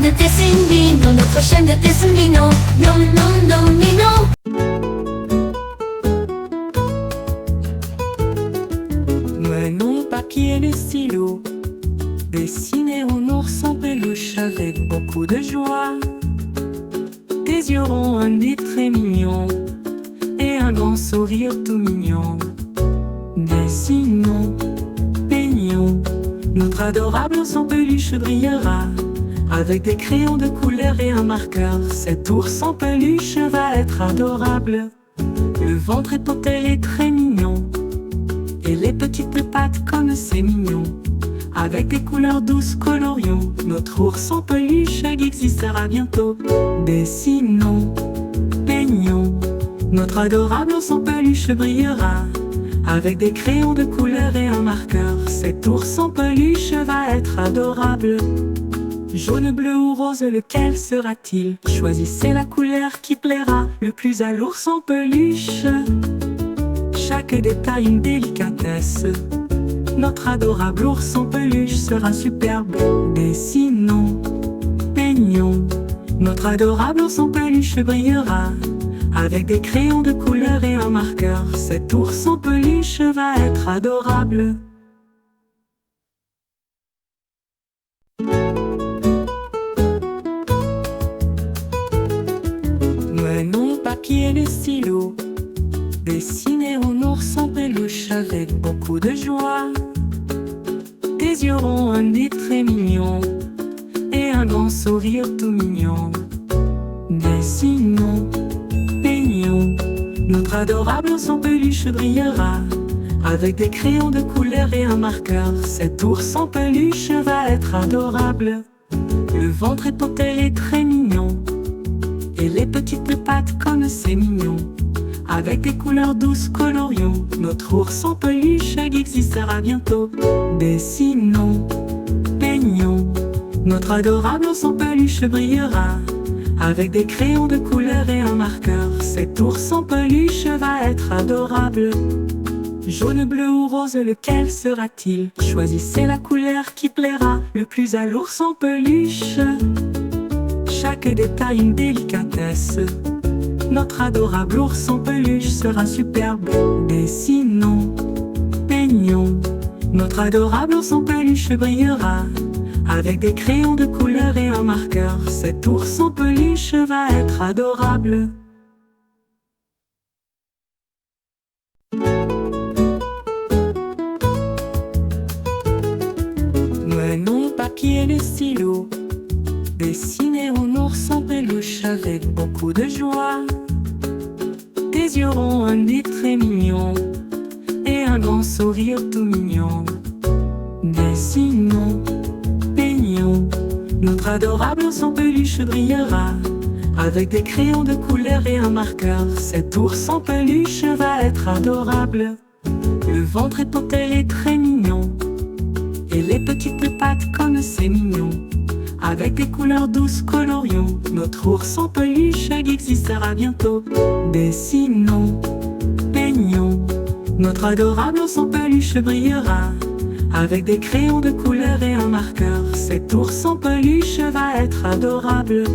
de dessins Mino, notre chaîne de dessins Mino. Non, non, non, Mino. Prenons papier et stylo, dessiner un ours en peluche avec beaucoup de joie. Tes yeux auront un nez très mignon et un grand sourire tout mignon. Dessinons, peignons, notre adorable ours en peluche brillera. Avec des crayons de couleur et un marqueur, cet ours en peluche va être adorable. Le ventre est potel et très mignon, et les petites pattes comme c'est mignon. Avec des couleurs douces colorions, notre ours en peluche existera bientôt. Dessinons, peignons, notre adorable ours en peluche brillera. Avec des crayons de couleur et un marqueur, cet ours en peluche va être adorable. Jaune, bleu ou rose, lequel sera-t-il? Choisissez la couleur qui plaira le plus à l'ours en peluche. Chaque détail une délicatesse, notre adorable ours en peluche sera superbe. Dessinons, peignons, notre adorable ours en peluche brillera. Avec des crayons de couleur et un marqueur, cet ours en peluche va être adorable. Prenons papier et le stylo, dessiner un ours en peluche avec beaucoup de joie. Tes yeux auront un nez très mignon et un grand sourire tout mignon. Dessinons, peignons, notre adorable ours en peluche brillera. Avec des crayons de couleur et un marqueur, cet ours en peluche va être adorable. Le ventre est potel et très mignon, et les petites pattes comme c'est mignon. Avec des couleurs douces colorions, notre ours en peluche existera bientôt. Dessinons, peignons, notre adorable ours en peluche brillera. Avec des crayons de couleur et un marqueur, cet ours en peluche va être adorable. Jaune, bleu ou rose, lequel sera-t-il? Choisissez la couleur qui plaira le plus à l'ours en peluche. Chaque détail une délicatesse, notre adorable ours en peluche sera superbe. Dessinons, peignons, notre adorable ours en peluche brillera. Avec des crayons de couleur et un marqueur, cet ours en peluche va être adorable. Prenons papier et le stylo, dessiner un ours en peluche avec beaucoup de joie. Tes yeux auront un nez très mignon et un grand sourire tout mignon. Dessinons, peignons, notre adorable ours en peluche brillera. Avec des crayons de couleur et un marqueur, cet ours en peluche va être adorable. Le ventre est potel et très mignon, et les petites pattes comme c'est mignon. Avec des couleurs douces colorions, notre ours en peluche existera bientôt. Dessinons, peignons, notre adorable ours en peluche brillera. Avec des crayons de couleur et un marqueur, cet ours en peluche va être adorable.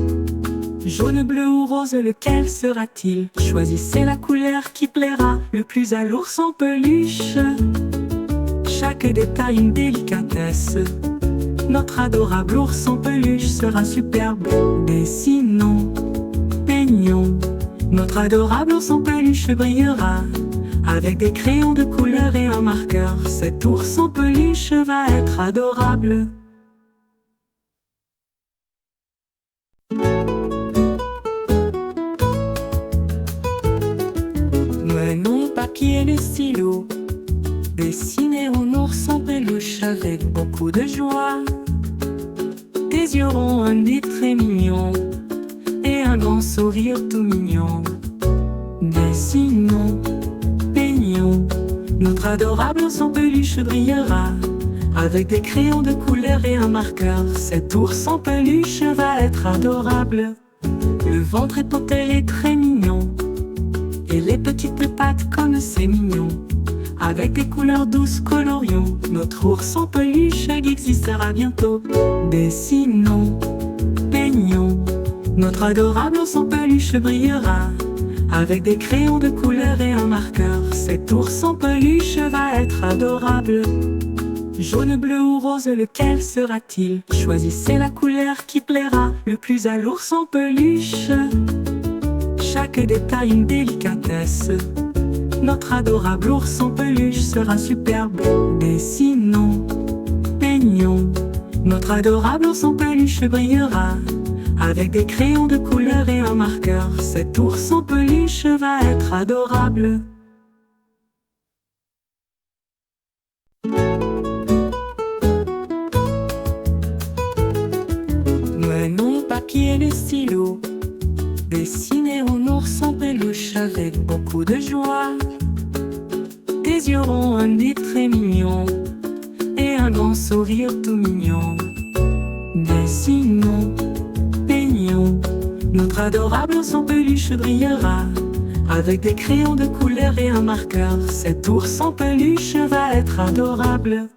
Jaune, bleu ou rose, lequel sera-t-il? Choisissez la couleur qui plaira le plus à l'ours en peluche. Chaque détail une délicatesse, notre adorable ours en peluche sera superbe. Dessinons, peignons, notre adorable ours en peluche brillera. Avec des crayons de couleur et un marqueur, cet ours en peluche va être adorable. Prenons papier et le stylo, dessiner un ours en peluche avec beaucoup de joie. Tes yeux auront un nez très mignon et un grand sourire tout mignon. Dessinons, peignons, notre adorable ours en peluche brillera. Avec des crayons de couleur et un marqueur, cet ours en peluche va être adorable. Le ventre est potel et très mignon, et les petites pattes comme c'est mignon. Avec des couleurs douces colorions, notre ours en peluche existera bientôt. Dessinons, peignons, Notre adorable ours en peluche brillera avec des crayons de couleur et un marqueur. Cet ours en peluche va être adorable. Jaune, bleu ou rose, lequel sera-t-il? Choisissez la couleur qui plaira le plus à l'ours en peluche. Chaque détail une délicatesse. Notre adorable ours en peluche sera superbe. Dessinons, peignons. Notre adorable ours en peluche brillera avec des crayons de couleur et un marqueur. Cet ours en peluche va être adorable. Menons papier et le stylo, dessiner un ours en peluche avec beaucoup de joie. Des yeux ronds, un nez très mignon et un grand sourire tout mignon. Dessinons, peignons. Notre adorable ours en peluche brillera avec des crayons de couleur et un marqueur. Cet ours en peluche va être adorable.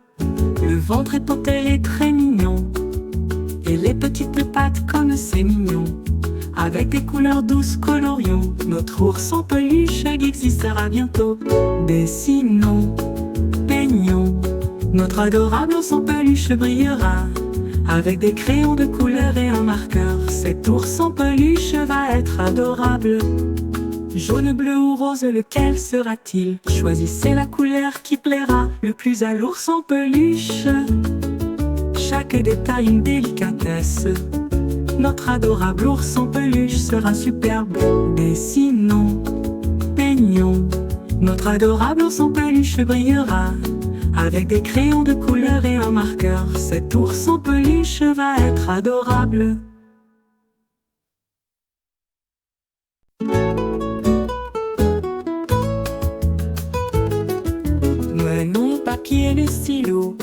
Le ventre est entier et très mignon, et les petites pattes comme c'est mignon. Avec des couleurs douces colorions, notre ours en peluche existera bientôt. Dessinons, peignons. Notre adorable ours en peluche brillera avec des crayons de couleur et un marqueur. Cet ours en peluche va être adorable. Jaune, bleu ou rose, lequel sera-t-il? Choisissez la couleur qui plaira le plus à l'ours en peluche. Chaque détail une délicatesse. Notre adorable ours en peluche sera superbe. Dessinons, peignons. Notre adorable ours en peluche brillera avec des crayons de couleur et un marqueur. Cet ours en peluche va être adorable. Menons papier et le stylo,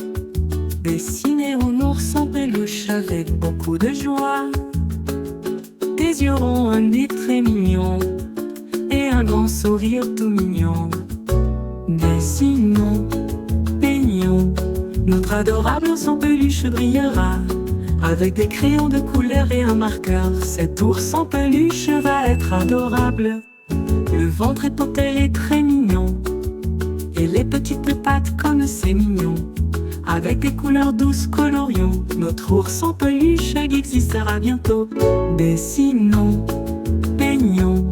dessiner un ours en peluche avec beaucoup de joie. Des yeux ronds, un nez très mignon et un grand sourire tout mignon. Dessinons, peignons. Notre adorable ours en peluche brillera avec des crayons de couleur et un marqueur. Cet ours en peluche va être adorable. Le ventre est entier et très mignon, et les petites pattes comme c'est mignon. Avec des couleurs douces colorions, notre ours en peluche existera bientôt. Dessinons, peignons.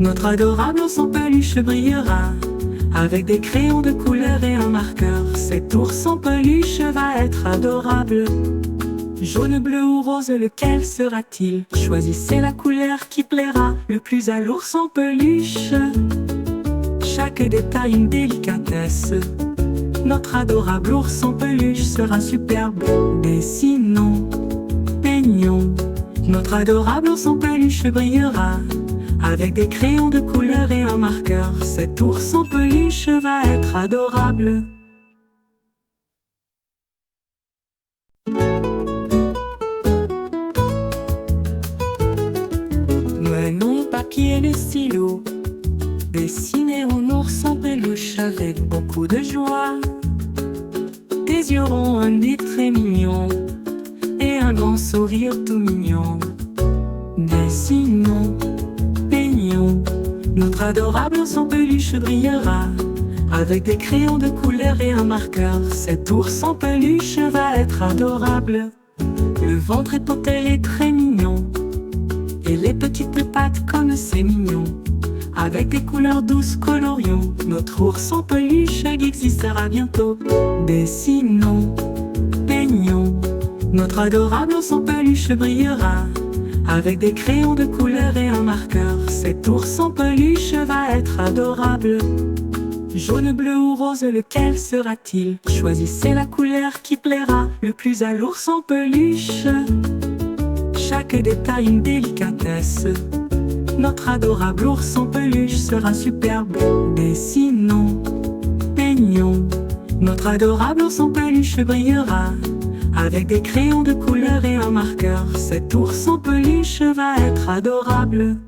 Notre adorable ours en peluche brillera avec des crayons de couleur et un marqueur. Cet ours en peluche va être adorable. Jaune, bleu ou rose, lequel sera-t-il? Choisissez la couleur qui plaira le plus à l'ours en peluche. Chaque détail une délicatesse. Notre adorable ours en peluche sera superbe. Dessinons, peignons. Notre adorable ours en peluche brillera avec des crayons de couleur et un marqueur. Cet ours en peluche va être adorable. Menons papier et le stylo, dessiner un ours en peluche avec beaucoup de joie. Des yeux ronds, un nez très mignon et un grand sourire tout mignon. Dessinons, peignons. Notre adorable ours en peluche brillera avec des crayons de couleur et un marqueur. Cet ours en peluche va être adorable. Le ventre est entier et très mignon, et les petites pattes comme c'est mignon. Avec des couleurs douces colorions, notre ours en peluche existera bientôt. Dessinons, peignons. Notre adorable ours en peluche brillera avec des crayons de couleur et un marqueur. Cet ours en peluche va être adorable. Jaune, bleu ou rose, lequel sera-t-il? Choisissez la couleur qui plaira le plus à l'ours en peluche. Chaque détail une délicatesse. Notre adorable ours en peluche sera superbe. Dessinons, peignons. Notre adorable ours en peluche brillera avec des crayons de couleur et un marqueur. Cet ours en peluche va être adorable.